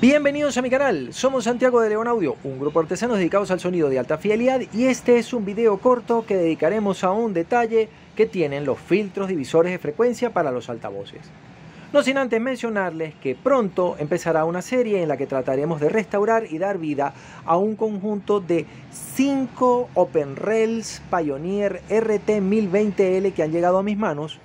Bienvenidos a mi canal, somos Santiago de León Audio, un grupo de artesanos dedicados al sonido de alta fidelidad, y este es un video corto que dedicaremos a un detalle que tienen los filtros divisores de frecuencia para los altavoces. No sin antes mencionarles que pronto empezará una serie en la que trataremos de restaurar y dar vida a un conjunto de 5 OpenRails Pioneer RT1020L que han llegado a mis manos,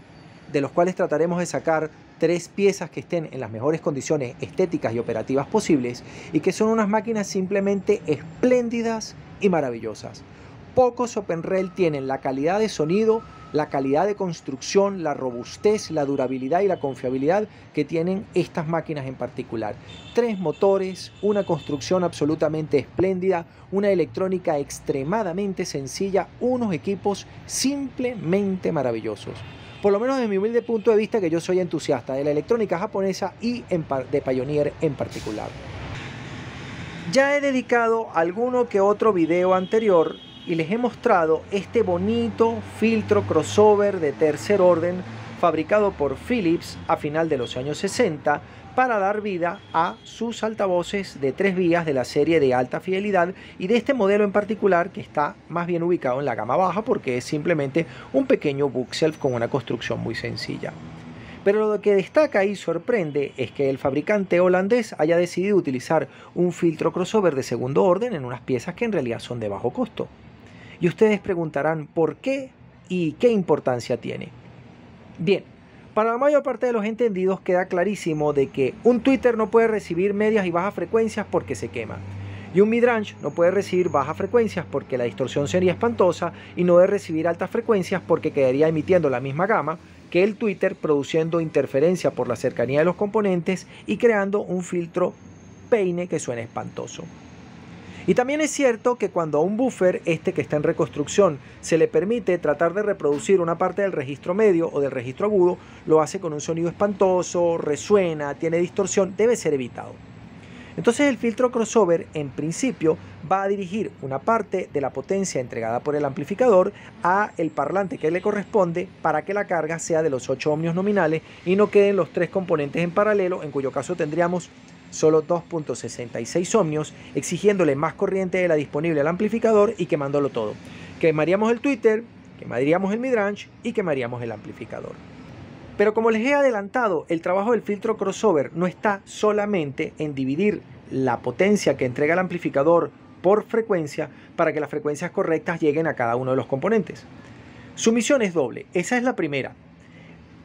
de los cuales trataremos de sacar 3 piezas que estén en las mejores condiciones estéticas y operativas posibles, y que son unas máquinas simplemente espléndidas y maravillosas. Pocos OpenRail tienen la calidad de sonido, la calidad de construcción, la robustez, la durabilidad y la confiabilidad que tienen estas máquinas en particular. 3 motores, una construcción absolutamente espléndida, una electrónica extremadamente sencilla, unos equipos simplemente maravillosos. Por lo menos desde mi humilde punto de vista, que yo soy entusiasta de la electrónica japonesa y de Pioneer en particular. Ya he dedicado alguno que otro video anterior y les he mostrado este bonito filtro crossover de tercer orden fabricado por Philips a final de los años 60 para dar vida a sus altavoces de 3 vías de la serie de alta fidelidad, y de este modelo en particular, que está más bien ubicado en la gama baja porque es simplemente un pequeño bookshelf con una construcción muy sencilla. Pero lo que destaca y sorprende es que el fabricante holandés haya decidido utilizar un filtro crossover de segundo orden en unas piezas que en realidad son de bajo costo. Y ustedes preguntarán por qué y qué importancia tiene. Bien, para la mayor parte de los entendidos queda clarísimo de que un tweeter no puede recibir medias y bajas frecuencias porque se quema. Y un midrange no puede recibir bajas frecuencias porque la distorsión sería espantosa, y no debe recibir altas frecuencias porque quedaría emitiendo la misma gama que el tweeter, produciendo interferencia por la cercanía de los componentes y creando un filtro peine que suena espantoso. Y también es cierto que cuando a un buffer, que está en reconstrucción, se le permite tratar de reproducir una parte del registro medio o del registro agudo, lo hace con un sonido espantoso, resuena, tiene distorsión, debe ser evitado. Entonces el filtro crossover en principio va a dirigir una parte de la potencia entregada por el amplificador a el parlante que le corresponde para que la carga sea de los 8 ohmios nominales y no queden los 3 componentes en paralelo, en cuyo caso tendríamos solo 2.66 ohmios, exigiéndole más corriente de la disponible al amplificador y quemándolo todo. Quemaríamos el tweeter, quemaríamos el midrange y quemaríamos el amplificador. Pero como les he adelantado, el trabajo del filtro crossover no está solamente en dividir la potencia que entrega el amplificador por frecuencia para que las frecuencias correctas lleguen a cada uno de los componentes. Su misión es doble. Esa es la primera.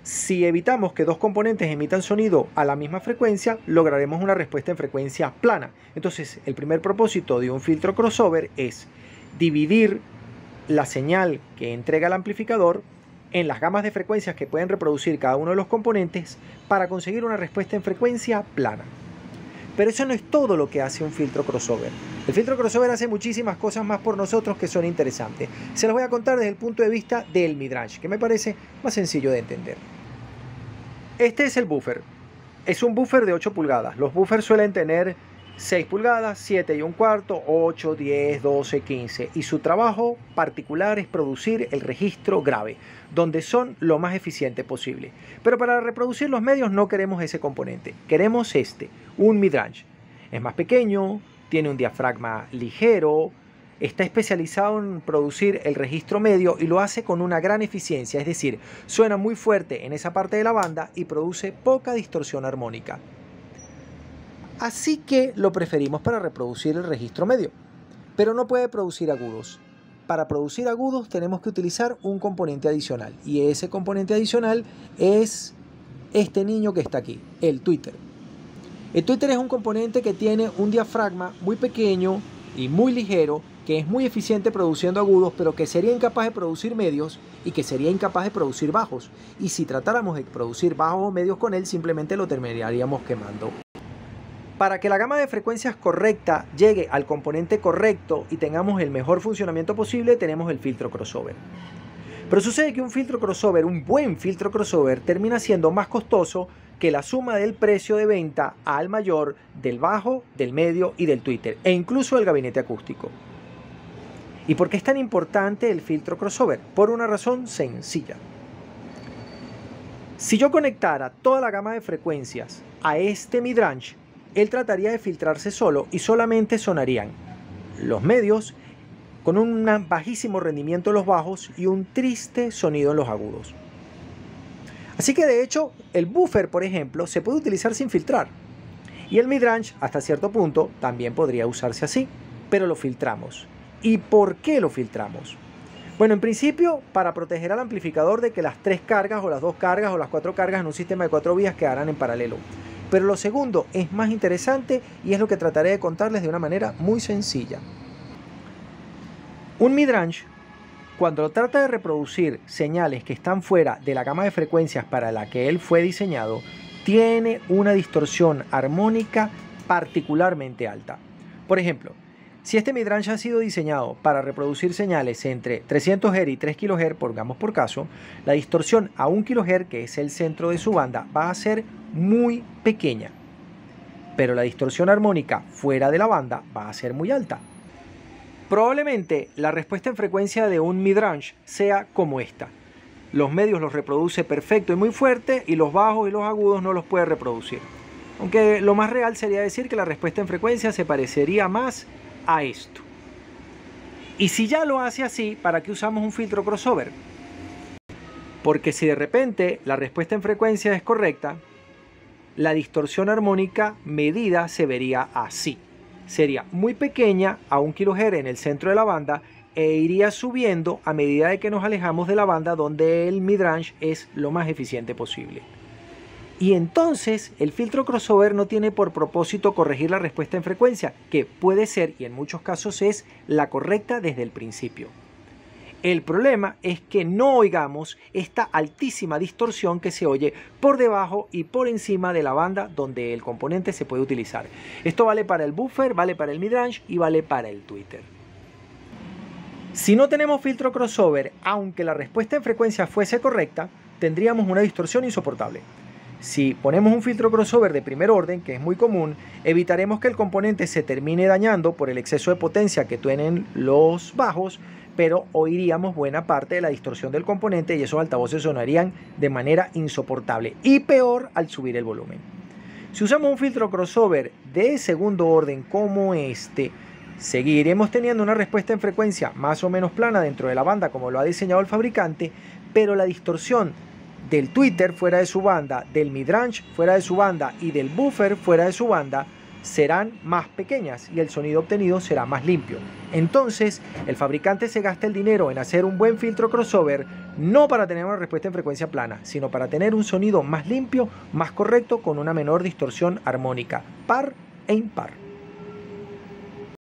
Si evitamos que 2 componentes emitan sonido a la misma frecuencia, lograremos una respuesta en frecuencia plana. Entonces, el primer propósito de un filtro crossover es dividir la señal que entrega el amplificador en las gamas de frecuencias que pueden reproducir cada uno de los componentes para conseguir una respuesta en frecuencia plana. Pero eso no es todo lo que hace un filtro crossover. El filtro crossover hace muchísimas cosas más por nosotros que son interesantes. Se los voy a contar desde el punto de vista del midrange, que me parece más sencillo de entender. Este es el buffer. Es un buffer de 8 pulgadas. Los buffers suelen tener 6 pulgadas, 7 y un cuarto, 8, 10, 12, 15. Y su trabajo particular es producir el registro grave, donde son lo más eficiente posible. Pero para reproducir los medios no queremos ese componente. Queremos un midrange. Es más pequeño, tiene un diafragma ligero, está especializado en producir el registro medio y lo hace con una gran eficiencia. Es decir, suena muy fuerte en esa parte de la banda y produce poca distorsión armónica. Así que lo preferimos para reproducir el registro medio, pero no puede producir agudos. Para producir agudos tenemos que utilizar un componente adicional, y ese componente adicional es este niño que está aquí, el tweeter. El tweeter es un componente que tiene un diafragma muy pequeño y muy ligero, que es muy eficiente produciendo agudos, pero que sería incapaz de producir medios y que sería incapaz de producir bajos. Y si tratáramos de producir bajos o medios con él, simplemente lo terminaríamos quemando. Para que la gama de frecuencias correcta llegue al componente correcto y tengamos el mejor funcionamiento posible, tenemos el filtro crossover. Pero sucede que un filtro crossover, un buen filtro crossover, termina siendo más costoso que la suma del precio de venta al mayor del bajo, del medio y del tweeter, e incluso del gabinete acústico. ¿Y por qué es tan importante el filtro crossover? Por una razón sencilla. Si yo conectara toda la gama de frecuencias a este midrange, él trataría de filtrarse solo y solamente sonarían los medios con un bajísimo rendimiento en los bajos y un triste sonido en los agudos. Así que de hecho el buffer, por ejemplo, se puede utilizar sin filtrar. Y el midrange, hasta cierto punto, también podría usarse así, pero lo filtramos. ¿Y por qué lo filtramos? Bueno, en principio, para proteger al amplificador de que las 3 cargas o las 2 cargas o las 4 cargas en un sistema de 4 vías quedaran en paralelo. Pero lo segundo es más interesante y es lo que trataré de contarles de una manera muy sencilla. Un midrange, cuando trata de reproducir señales que están fuera de la gama de frecuencias para la que él fue diseñado, tiene una distorsión armónica particularmente alta. Por ejemplo, si este midrange ha sido diseñado para reproducir señales entre 300 Hz y 3 kHz, pongamos por caso, la distorsión a 1 kHz, que es el centro de su banda, va a ser muy pequeña. Pero la distorsión armónica fuera de la banda va a ser muy alta. Probablemente la respuesta en frecuencia de un midrange sea como esta. Los medios los reproduce perfecto y muy fuerte y los bajos y los agudos no los puede reproducir. Aunque lo más real sería decir que la respuesta en frecuencia se parecería más a esto. Y si ya lo hace así, ¿para qué usamos un filtro crossover? Porque si de repente la respuesta en frecuencia es correcta, la distorsión armónica medida se vería así. Sería muy pequeña a 1 kHz en el centro de la banda e iría subiendo a medida de que nos alejamos de la banda donde el midrange es lo más eficiente posible. Y entonces el filtro crossover no tiene por propósito corregir la respuesta en frecuencia, que puede ser y en muchos casos es la correcta desde el principio. El problema es que no oigamos esta altísima distorsión que se oye por debajo y por encima de la banda donde el componente se puede utilizar. Esto vale para el buffer, vale para el midrange y vale para el tweeter. Si no tenemos filtro crossover, aunque la respuesta en frecuencia fuese correcta, tendríamos una distorsión insoportable. Si ponemos un filtro crossover de primer orden, que es muy común, evitaremos que el componente se termine dañando por el exceso de potencia que tienen los bajos, pero oiríamos buena parte de la distorsión del componente y esos altavoces sonarían de manera insoportable y peor al subir el volumen. Si usamos un filtro crossover de segundo orden como este, seguiremos teniendo una respuesta en frecuencia más o menos plana dentro de la banda como lo ha diseñado el fabricante, pero la distorsión del tweeter fuera de su banda, del midrange fuera de su banda y del buffer fuera de su banda serán más pequeñas y el sonido obtenido será más limpio. Entonces, el fabricante se gasta el dinero en hacer un buen filtro crossover, no para tener una respuesta en frecuencia plana, sino para tener un sonido más limpio, más correcto, con una menor distorsión armónica, par e impar.